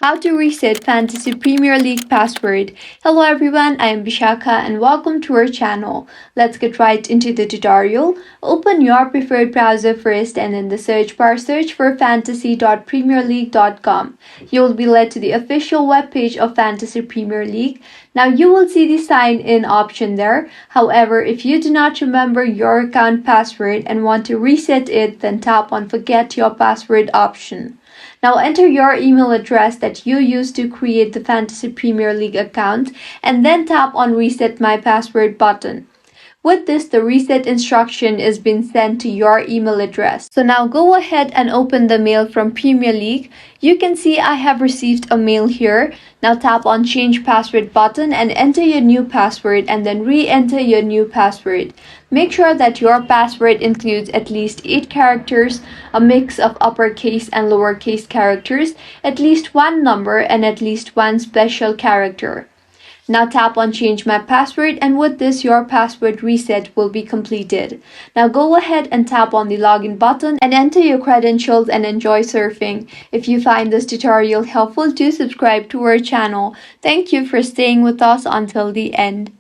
How to reset Fantasy Premier League password. Hello everyone, I am Vishakha and welcome to our channel. Let's get right into the tutorial. Open your preferred browser first and in the search bar search for fantasy.premierleague.com. You will be led to the official webpage of Fantasy Premier League. Now you will see the sign in option there. However, if you do not remember your account password and want to reset it, then tap on forget your password option. Now enter your email address that you used to create the Fantasy Premier League account and then tap on Reset My Password button. With this, the reset instruction is being sent to your email address. So now go ahead and open the mail from Premier League. You can see I have received a mail here. Now tap on Change Password button and enter your new password and then re-enter your new password. Make sure that your password includes at least 8 characters, a mix of uppercase and lowercase characters, at least one number, and at least one special character. Now tap on Change My Password and with this your password reset will be completed. Now go ahead and tap on the login button and enter your credentials and enjoy surfing. If you find this tutorial helpful, do subscribe to our channel. Thank you for staying with us until the end.